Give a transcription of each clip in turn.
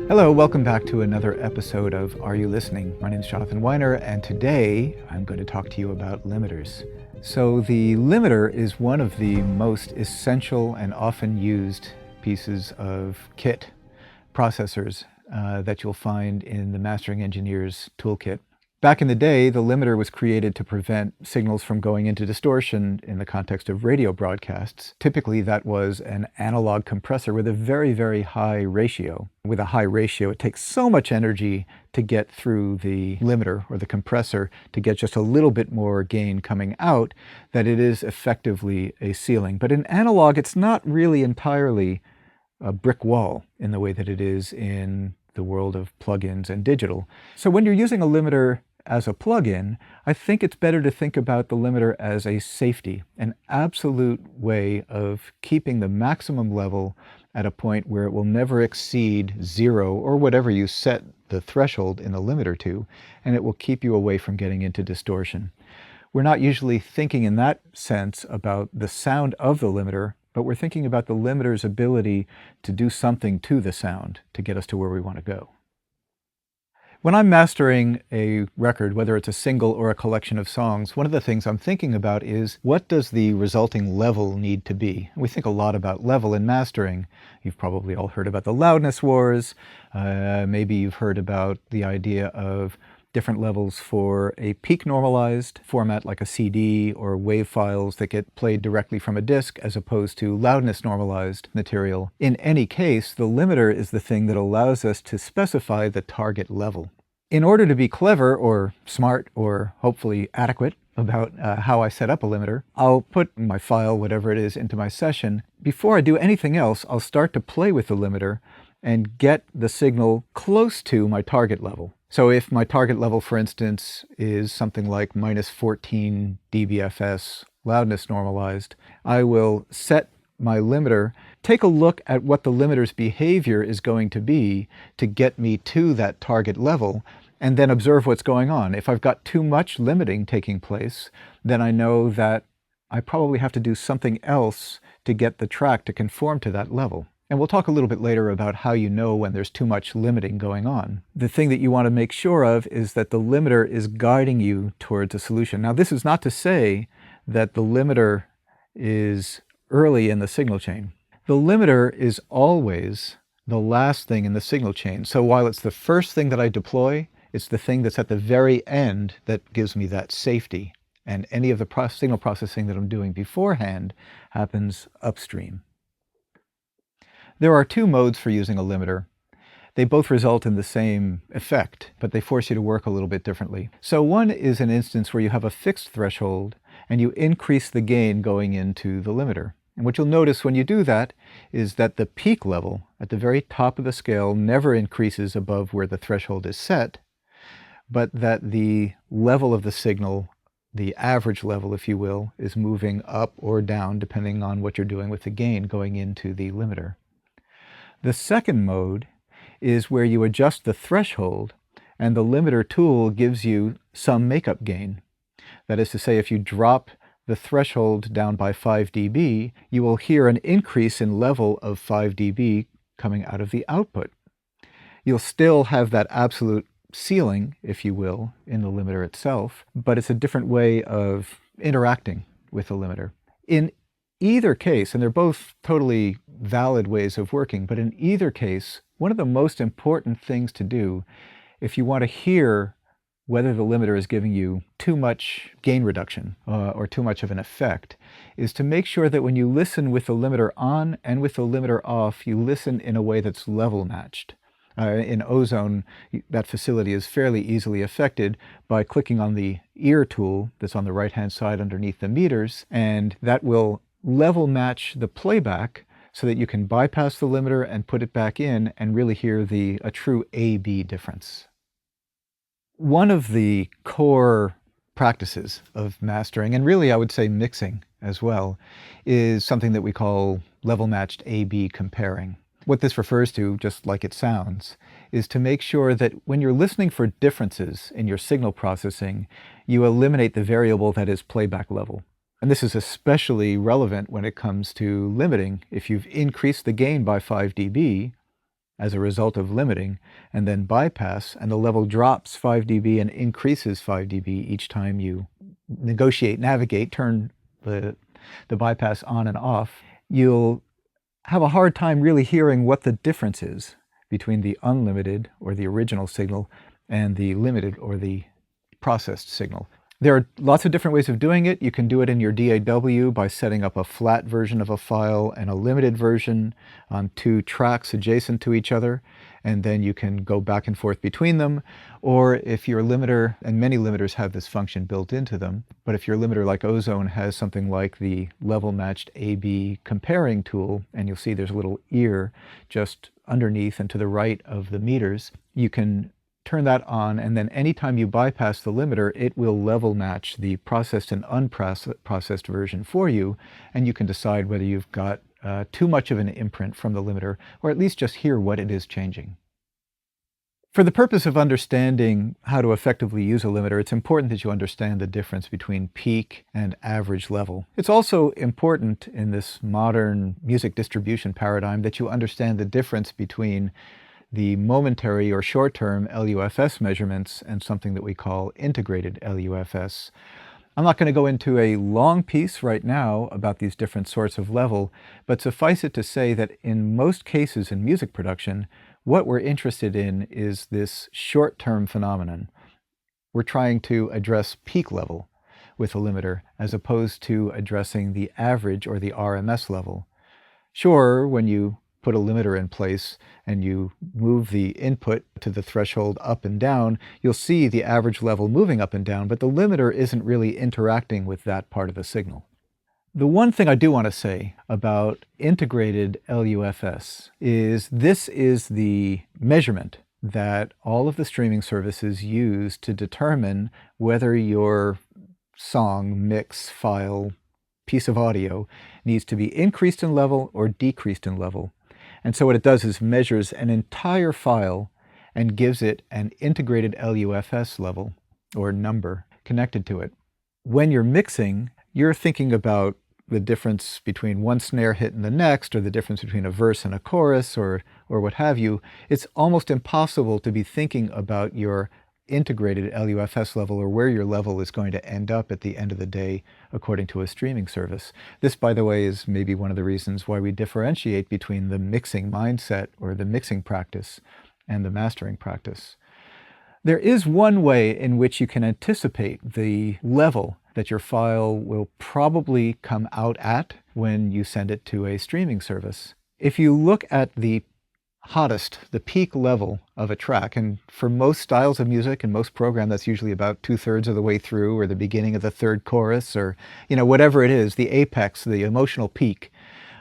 Hello, welcome back to another episode of Are You Listening? My name is Jonathan Wyner, and today I'm going to talk to you about limiters. So the limiter is one of the most essential and often used pieces of kit processors that you'll find in the mastering engineer's toolkit. Back in the day, the limiter was created to prevent signals from going into distortion in the context of radio broadcasts. Typically, that was an analog compressor with a very, very high ratio. With a high ratio, it takes so much energy to get through the limiter or the compressor to get just a little bit more gain coming out that it is effectively a ceiling. But in analog, it's not really entirely a brick wall in the way that it is in the world of plugins and digital. So when you're using a limiter as a plugin, I think it's better to think about the limiter as a safety, an absolute way of keeping the maximum level at a point where it will never exceed 0 or whatever you set the threshold in the limiter to, and it will keep you away from getting into distortion. We're not usually thinking in that sense about the sound of the limiter, but we're thinking about the limiter's ability to do something to the sound to get us to where we want to go. When I'm mastering a record, whether it's a single or a collection of songs, one of the things I'm thinking about is what does the resulting level need to be? We think a lot about level in mastering. You've probably all heard about the loudness wars. Maybe you've heard about the idea of different levels for a peak normalized format like a CD or WAV files that get played directly from a disc as opposed to loudness normalized material. In any case, the limiter is the thing that allows us to specify the target level. In order to be clever or smart or hopefully adequate about how I set up a limiter, I'll put my file, whatever it is, into my session. Before I do anything else, I'll start to play with the limiter and get the signal close to my target level. So if my target level, for instance, is something like minus 14 dBFS loudness normalized, I will set my limiter, take a look at what the limiter's behavior is going to be to get me to that target level, and then observe what's going on. If I've got too much limiting taking place, then I know that I probably have to do something else to get the track to conform to that level. And we'll talk a little bit later about how you know when there's too much limiting going on. The thing that you want to make sure of is that the limiter is guiding you towards a solution. Now, this is not to say that the limiter is early in the signal chain. The limiter is always the last thing in the signal chain. So while it's the first thing that I deploy, it's the thing that's at the very end that gives me that safety. And any of the signal processing that I'm doing beforehand happens upstream. There are two modes for using a limiter. They both result in the same effect, but they force you to work a little bit differently. So one is an instance where you have a fixed threshold and you increase the gain going into the limiter. And what you'll notice when you do that is that the peak level at the very top of the scale never increases above where the threshold is set, but that the level of the signal, the average level, if you will, is moving up or down depending on what you're doing with the gain going into the limiter. The second mode is where you adjust the threshold and the limiter tool gives you some makeup gain. That is to say, if you drop the threshold down by 5 dB, you will hear an increase in level of 5 dB coming out of the output. You'll still have that absolute ceiling, if you will, in the limiter itself, but it's a different way of interacting with the limiter. In either case, and they're both totally valid ways of working, but in either case, one of the most important things to do if you want to hear whether the limiter is giving you too much gain reduction or too much of an effect is to make sure that when you listen with the limiter on and with the limiter off, you listen in a way that's level matched. In Ozone, that facility is fairly easily affected by clicking on the ear tool that's on the right-hand side underneath the meters, and that will level match the playback so that you can bypass the limiter and put it back in and really hear a true A-B difference. One of the core practices of mastering, and really I would say mixing as well, is something that we call level matched A-B comparing. What this refers to, just like it sounds, is to make sure that when you're listening for differences in your signal processing, you eliminate the variable that is playback level. And this is especially relevant when it comes to limiting. If you've increased the gain by 5 dB, as a result of limiting, and then bypass, and the level drops 5 dB and increases 5 dB each time you navigate, turn the bypass on and off, you'll have a hard time really hearing what the difference is between the unlimited or the original signal and the limited or the processed signal. There are lots of different ways of doing it. You can do it in your DAW by setting up a flat version of a file and a limited version on 2 tracks adjacent to each other, and then you can go back and forth between them. Or if your limiter, and many limiters have this function built into them, but if your limiter like Ozone has something like the level matched A/B comparing tool, and you'll see there's a little ear just underneath and to the right of the meters, you can turn that on, and then anytime you bypass the limiter, it will level match the processed and unprocessed version for you, and you can decide whether you've got too much of an imprint from the limiter, or at least just hear what it is changing. For the purpose of understanding how to effectively use a limiter, it's important that you understand the difference between peak and average level. It's also important in this modern music distribution paradigm that you understand the difference between the momentary or short-term LUFS measurements and something that we call integrated LUFS. I'm not going to go into a long piece right now about these different sorts of level, but suffice it to say that in most cases in music production, what we're interested in is this short-term phenomenon. We're trying to address peak level with a limiter as opposed to addressing the average or the RMS level. Sure, when you put a limiter in place and you move the input to the threshold up and down, you'll see the average level moving up and down, but the limiter isn't really interacting with that part of the signal. The one thing I do want to say about integrated LUFS is this is the measurement that all of the streaming services use to determine whether your song, mix, file, piece of audio needs to be increased in level or decreased in level. And so what it does is measures an entire file and gives it an integrated LUFS level or number connected to it. When you're mixing, you're thinking about the difference between one snare hit and the next, or the difference between a verse and a chorus, or what have you. It's almost impossible to be thinking about your integrated LUFS level, or where your level is going to end up at the end of the day according to a streaming service. This, by the way, is maybe one of the reasons why we differentiate between the mixing mindset or the mixing practice and the mastering practice. There is one way in which you can anticipate the level that your file will probably come out at when you send it to a streaming service. If you look at the hottest, the peak level of a track, and for most styles of music and most program, that's usually about 2/3 of the way through, or the beginning of the third chorus, or whatever it is, the apex, the emotional peak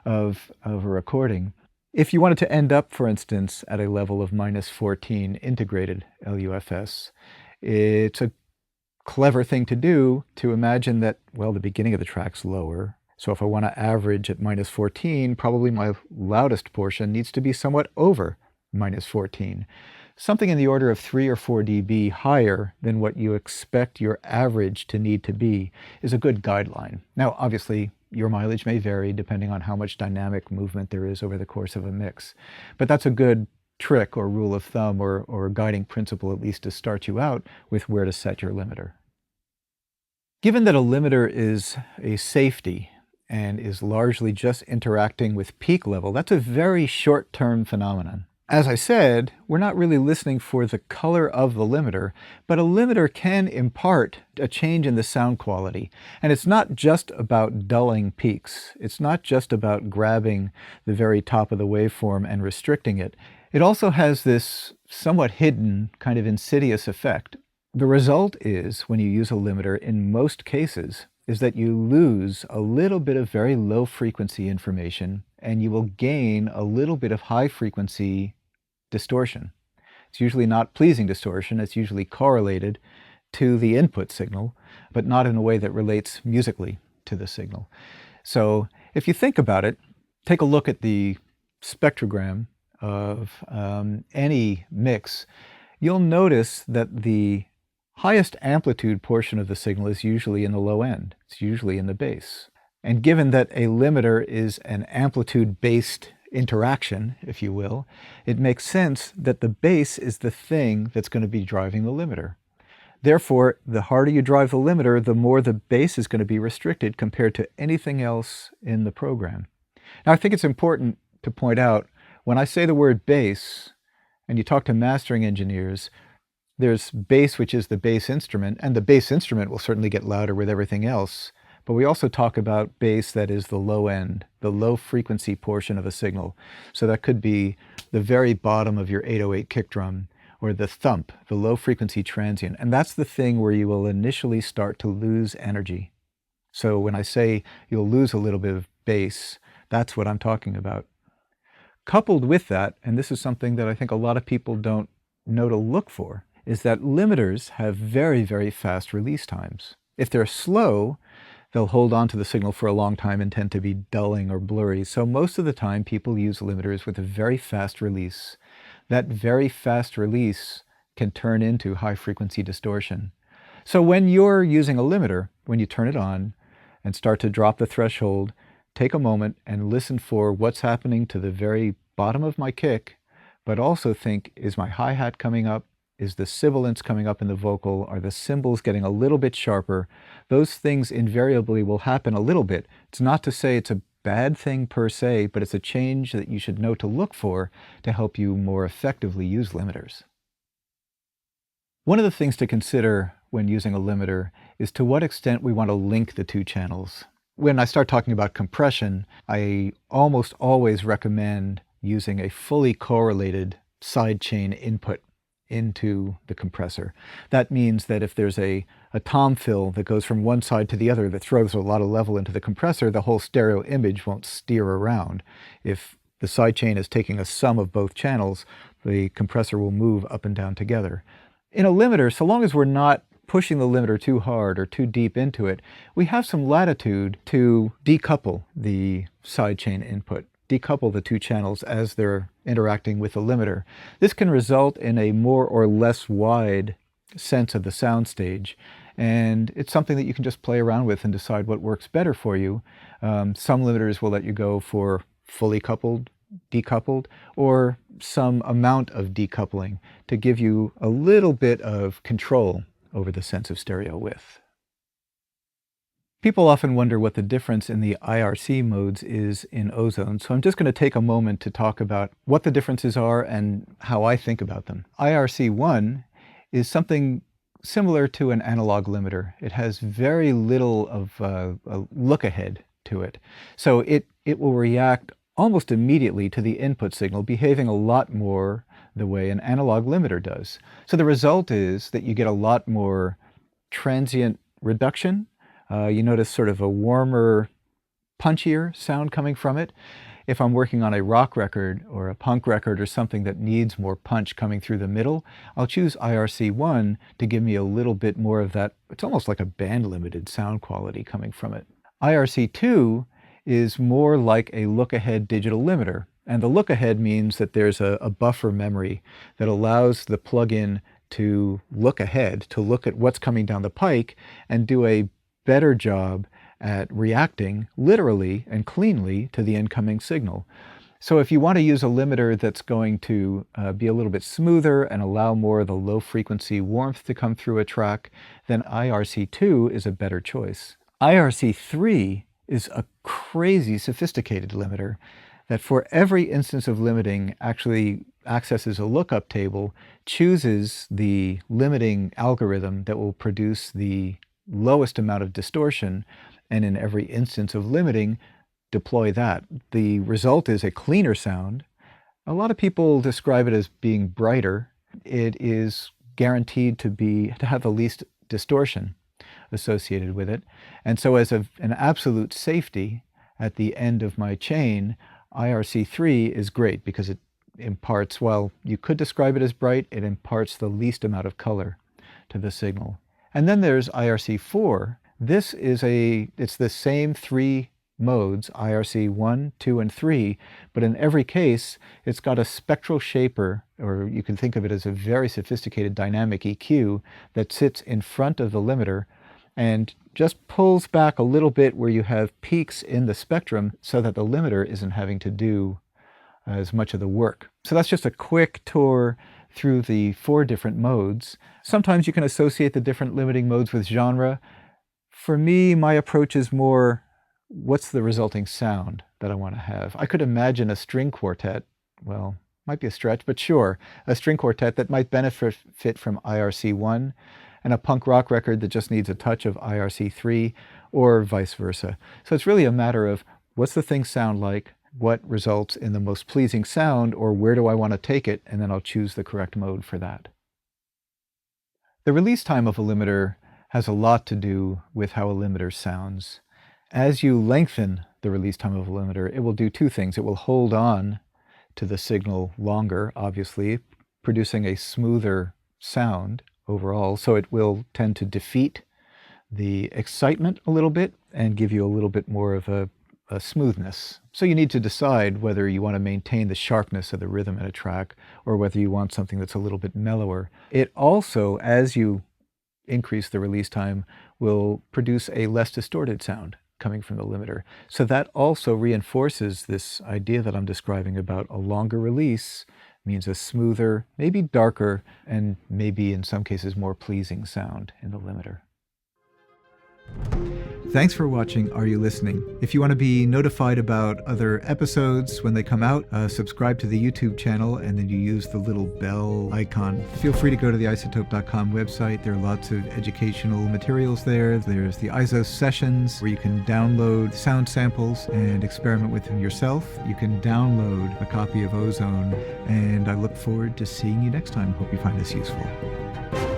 of a recording. If you wanted to end up, for instance, at a level of -14 integrated LUFS, it's a clever thing to do to imagine that, well, the beginning of the track's lower. So if I want to average at -14, probably my loudest portion needs to be somewhat over -14. Something in the order of 3 or 4 dB higher than what you expect your average to need to be is a good guideline. Now, obviously, your mileage may vary depending on how much dynamic movement there is over the course of a mix. But that's a good trick or rule of thumb or guiding principle, at least to start you out with where to set your limiter. Given that a limiter is a safety and is largely just interacting with peak level, that's a very short-term phenomenon. As I said, we're not really listening for the color of the limiter, but a limiter can impart a change in the sound quality. And it's not just about dulling peaks. It's not just about grabbing the very top of the waveform and restricting it. It also has this somewhat hidden, kind of insidious effect. The result is, when you use a limiter, in most cases, is that you lose a little bit of very low frequency information, and you will gain a little bit of high frequency distortion. It's usually not pleasing distortion. It's usually correlated to the input signal, but not in a way that relates musically to the signal. So if you think about it, take a look at the spectrogram of any mix. You'll notice that the highest amplitude portion of the signal is usually in the low end. It's usually in the bass. And given that a limiter is an amplitude-based interaction, if you will, it makes sense that the bass is the thing that's going to be driving the limiter. Therefore, the harder you drive the limiter, the more the bass is going to be restricted compared to anything else in the program. Now, I think it's important to point out, when I say the word bass, and you talk to mastering engineers, there's bass, which is the bass instrument, and the bass instrument will certainly get louder with everything else. But we also talk about bass that is the low end, the low frequency portion of a signal. So that could be the very bottom of your 808 kick drum, or the thump, the low frequency transient. And that's the thing where you will initially start to lose energy. So when I say you'll lose a little bit of bass, that's what I'm talking about. Coupled with that, and this is something that I think a lot of people don't know to look for, is that limiters have very, very fast release times. If they're slow, they'll hold on to the signal for a long time and tend to be dulling or blurry. So most of the time, people use limiters with a very fast release. That very fast release can turn into high-frequency distortion. So when you're using a limiter, when you turn it on and start to drop the threshold, take a moment and listen for what's happening to the very bottom of my kick, but also think, is my hi-hat coming up? Is the sibilance coming up in the vocal? Are the cymbals getting a little bit sharper? Those things invariably will happen a little bit. It's not to say it's a bad thing per se, but it's a change that you should know to look for to help you more effectively use limiters. One of the things to consider when using a limiter is to what extent we want to link the two channels. When I start talking about compression, I almost always recommend using a fully correlated sidechain input into the compressor. That means that if there's a tom fill that goes from one side to the other that throws a lot of level into the compressor, the whole stereo image won't steer around. If the sidechain is taking a sum of both channels, the compressor will move up and down together. In a limiter, so long as we're not pushing the limiter too hard or too deep into it, we have some latitude to decouple the sidechain input, decouple the two channels as they're interacting with the limiter. This can result in a more or less wide sense of the soundstage, and it's something that you can just play around with and decide what works better for you. Some limiters will let you go for fully coupled, decoupled, or some amount of decoupling to give you a little bit of control over the sense of stereo width. People often wonder what the difference in the IRC modes is in Ozone, so I'm just going to take a moment to talk about what the differences are and how I think about them. IRC1 is something similar to an analog limiter. It has very little of a look ahead to it. So it will react almost immediately to the input signal, behaving a lot more the way an analog limiter does. So the result is that you get a lot more transient reduction. You notice sort of a warmer, punchier sound coming from it. If I'm working on a rock record or a punk record or something that needs more punch coming through the middle, I'll choose IRC1 to give me a little bit more of that. It's almost like a band-limited sound quality coming from it. IRC2 is more like a look-ahead digital limiter. And the look-ahead means that there's a buffer memory that allows the plugin to look ahead, to look at what's coming down the pike and do a better job at reacting literally and cleanly to the incoming signal. So if you want to use a limiter that's going to be a little bit smoother and allow more of the low frequency warmth to come through a track, then IRC2 is a better choice. IRC3 is a crazy sophisticated limiter that for every instance of limiting actually accesses a lookup table, chooses the limiting algorithm that will produce the lowest amount of distortion, and in every instance of limiting, deploy that. The result is a cleaner sound. A lot of people describe it as being brighter. It is guaranteed to have the least distortion associated with it. And so as an absolute safety at the end of my chain, IRC3 is great because it imparts, while you could describe it as bright, it imparts the least amount of color to the signal. And then there's IRC4. This is it's the same three modes, IRC 1, 2, and 3, but in every case, it's got a spectral shaper, or you can think of it as a very sophisticated dynamic EQ that sits in front of the limiter and just pulls back a little bit where you have peaks in the spectrum so that the limiter isn't having to do as much of the work. So that's just a quick tour through the 4 different modes. Sometimes you can associate the different limiting modes with genre. For me, my approach is more, what's the resulting sound that I want to have? I could imagine a string quartet, well, might be a stretch, but sure, a string quartet that might benefit from IRC1, and a punk rock record that just needs a touch of IRC3, or vice versa. So it's really a matter of, what's the thing sound like? What results in the most pleasing sound, or where do I want to take it, and then I'll choose the correct mode for that. The release time of a limiter has a lot to do with how a limiter sounds. As you lengthen the release time of a limiter, it will do 2 things. It will hold on to the signal longer, obviously, producing a smoother sound overall, so it will tend to defeat the excitement a little bit and give you a little bit more of a smoothness. So you need to decide whether you want to maintain the sharpness of the rhythm in a track or whether you want something that's a little bit mellower. It also, as you increase the release time, will produce a less distorted sound coming from the limiter. So that also reinforces this idea that I'm describing about a longer release means a smoother, maybe darker, and maybe in some cases more pleasing sound in the limiter. Thanks for watching Are You Listening? If you want to be notified about other episodes when they come out, subscribe to the YouTube channel and then you use the little bell icon. Feel free to go to the iZotope.com website. There are lots of educational materials there. There's the iZo sessions where you can download sound samples and experiment with them yourself. You can download a copy of Ozone, and I look forward to seeing you next time. Hope you find this useful.